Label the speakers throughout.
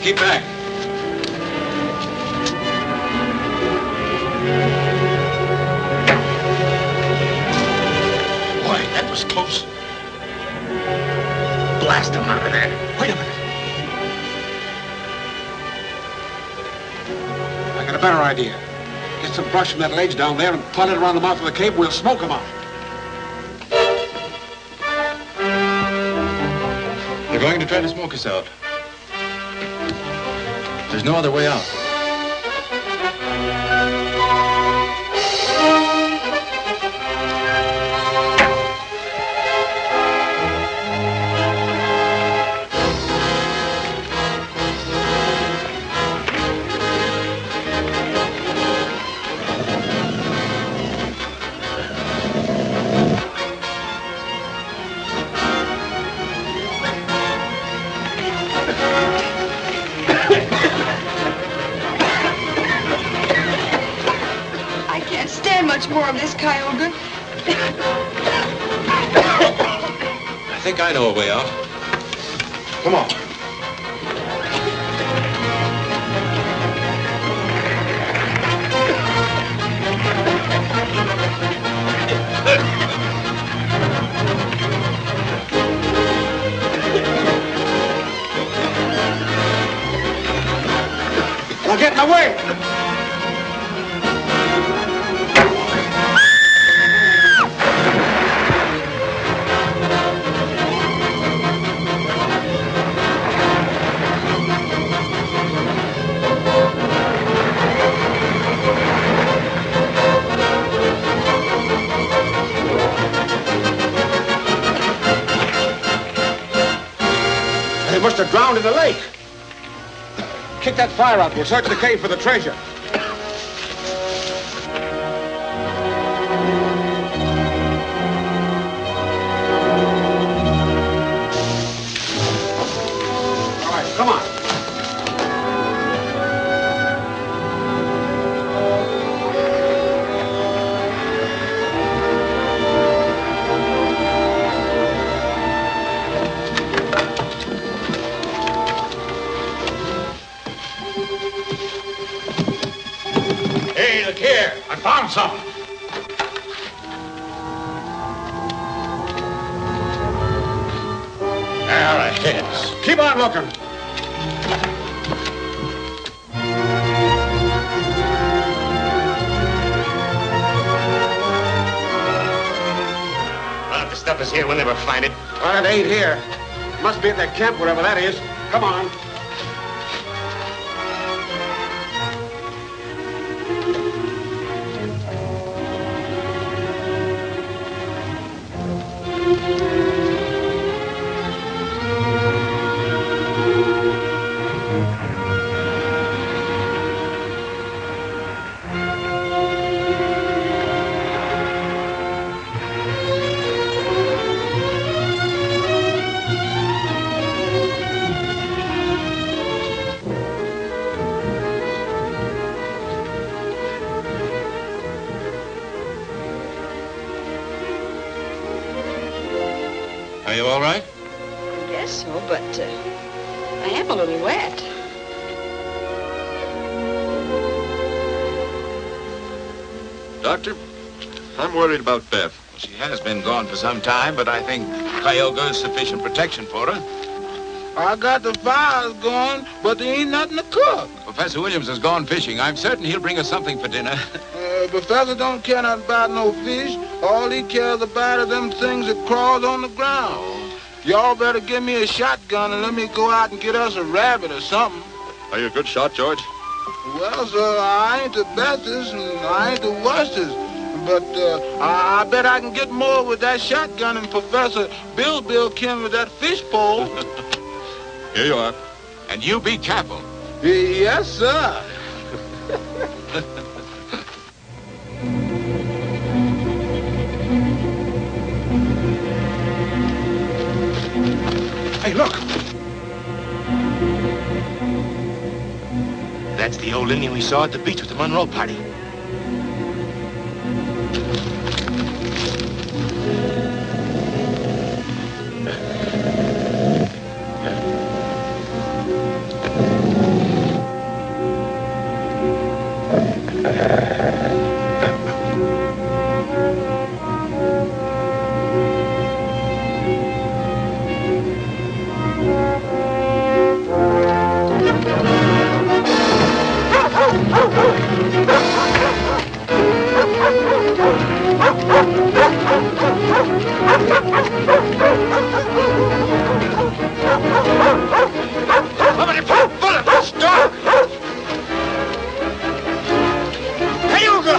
Speaker 1: keep back.
Speaker 2: Boy, that was close. Blast him out of there.
Speaker 1: Wait a minute. I got a better idea. Get some brush from that ledge down there and punt it around the mouth of the cave. We'll smoke them out.
Speaker 3: They're going to try to smoke us out. There's no other way out.
Speaker 4: More of this, Kioga.
Speaker 3: I think I know a way out. Come on.
Speaker 1: Now get in the way! They must have drowned in the lake. Kick that fire out. We'll search the cave for the treasure. All right, come on. Here, I found something. There are heads. Keep on looking.
Speaker 2: Well, if the stuff is here, we'll never find it.
Speaker 1: Well, it ain't here. Must be at that camp, wherever that is. Come on.
Speaker 3: Are you all right?
Speaker 4: I guess so, but I am a little wet.
Speaker 3: Doctor, I'm worried about Beth. She has been gone for some time, but I think Kioga is sufficient protection for her.
Speaker 5: I got the fires going, but there ain't nothing to cook.
Speaker 3: Professor Williams has gone fishing. I'm certain he'll bring us something for dinner.
Speaker 5: Professor don't care nothing about no fish. All he cares about are them things that crawls on the ground. Y'all better give me a shotgun and let me go out and get us a rabbit or something.
Speaker 3: Are you a good shot, George?
Speaker 5: Well, sir, I ain't the bestest and I ain't the worstest. But I bet I can get more with that shotgun than Professor Bill can with that fish pole.
Speaker 3: Here you are. And you be careful.
Speaker 5: Yes, sir.
Speaker 1: Hey, look.
Speaker 2: That's the old Indian we saw at the beach with the Monroe party. Somebody put a bullet in this dog! Kioga!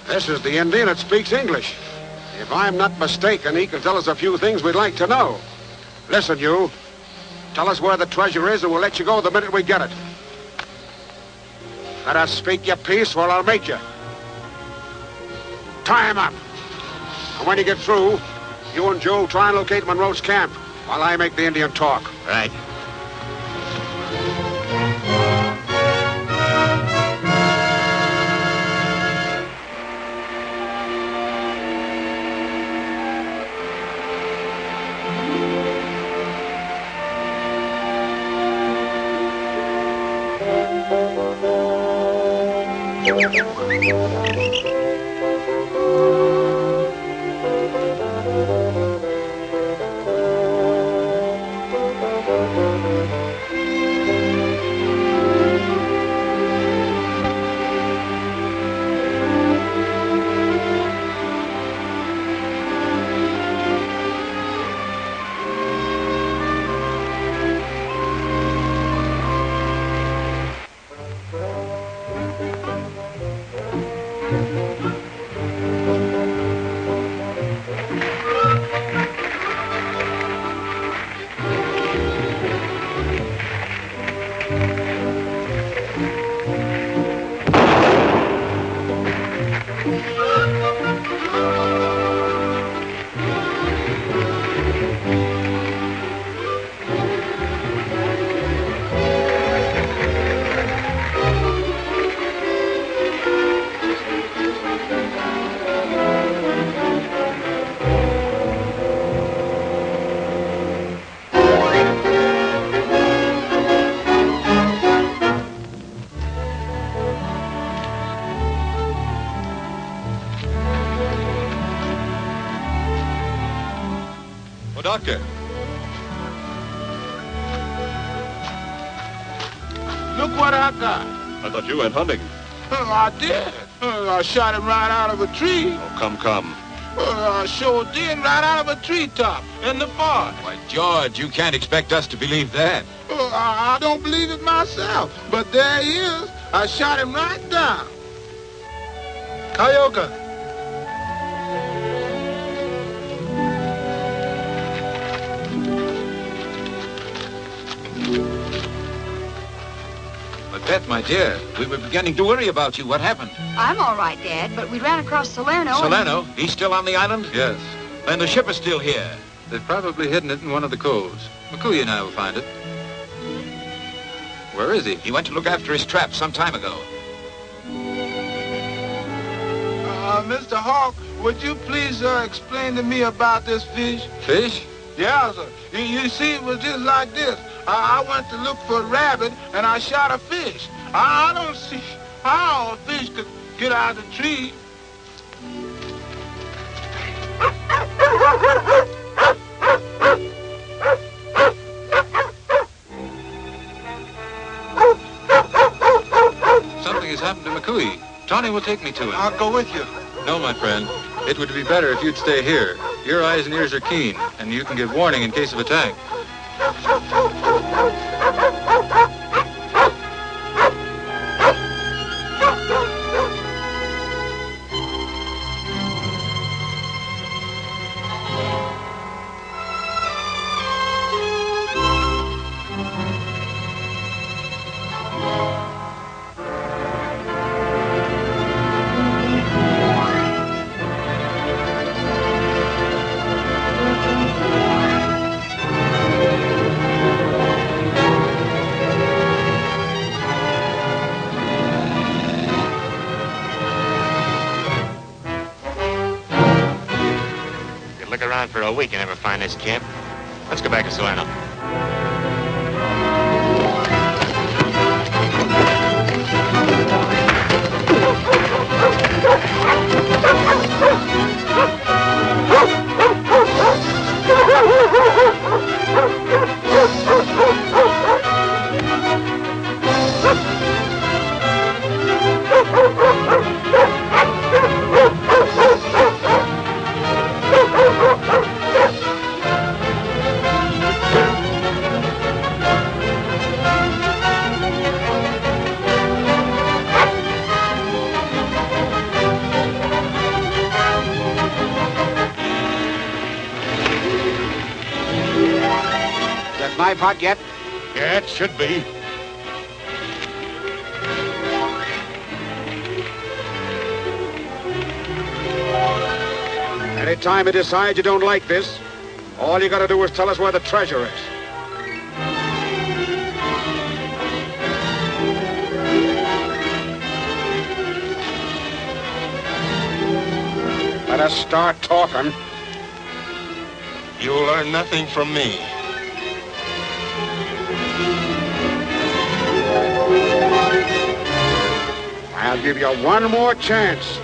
Speaker 1: This is the Indian that speaks English. If I'm not mistaken, he can tell us a few things we'd like to know. Listen, you. Tell us where the treasure is and we'll let you go the minute we get it. Let us speak your piece or I'll make you. Tie him up. And when you get through, you and Joe try and locate Monroe's camp while I make the Indian talk.
Speaker 2: Right.
Speaker 3: Doctor.
Speaker 5: Look what I got.
Speaker 3: I thought you went hunting.
Speaker 5: I did. I shot him right out of a tree.
Speaker 3: Oh, come.
Speaker 5: I sure did, right out of a treetop in the forest.
Speaker 3: Why, George, you can't expect us to believe that.
Speaker 5: I don't believe it myself, but there he is. I shot him right down. Kioga.
Speaker 3: Beth, my dear, we were beginning to worry about you. What happened?
Speaker 4: I'm all right, Dad, but we ran across Salerno.
Speaker 3: Salerno? He's still on the island?
Speaker 6: Yes.
Speaker 3: Then the ship is still here.
Speaker 6: They've probably hidden it in one of the coves. McCooey and I will find it. Where is he?
Speaker 3: He went to look after his trap some time ago.
Speaker 5: Mr. Hawk, would you please explain to me about this fish?
Speaker 6: Fish?
Speaker 5: Yeah, sir. You see, it was just like this. I went to look for a rabbit, and I shot a fish. I don't see how a fish could get out of the tree.
Speaker 6: Something has happened to McCooey. Tawny will take me to him.
Speaker 5: I'll go with you.
Speaker 6: No, my friend. It would be better if you'd stay here. Your eyes and ears are keen, and you can give warning in case of attack.
Speaker 2: For a week and never find this camp. Let's go back to Salerno.
Speaker 1: knife hot yet?
Speaker 7: Yeah, it should be.
Speaker 1: Anytime you decide you don't like this, all you gotta do is tell us where the treasure is. Let us start talking.
Speaker 7: You'll learn nothing from me.
Speaker 1: I'll give you one more chance.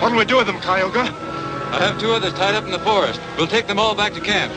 Speaker 7: What'll we do with them, Kioga?
Speaker 6: I have 2 others tied up in the forest. We'll take them all back to camp.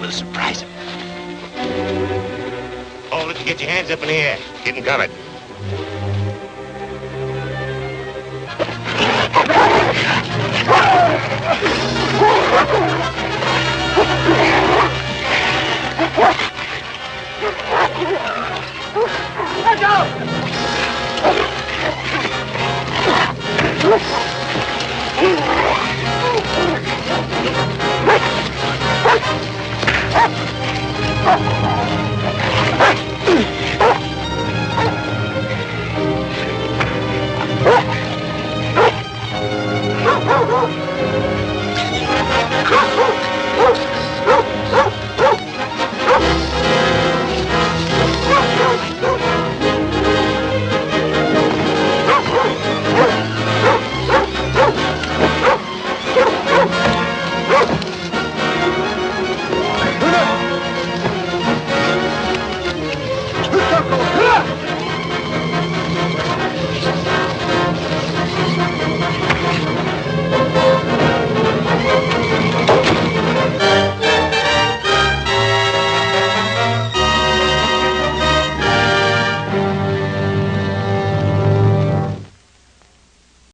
Speaker 2: We'll surprise him. Hold it to get your hands up in the air. Getting covered.
Speaker 8: Let go!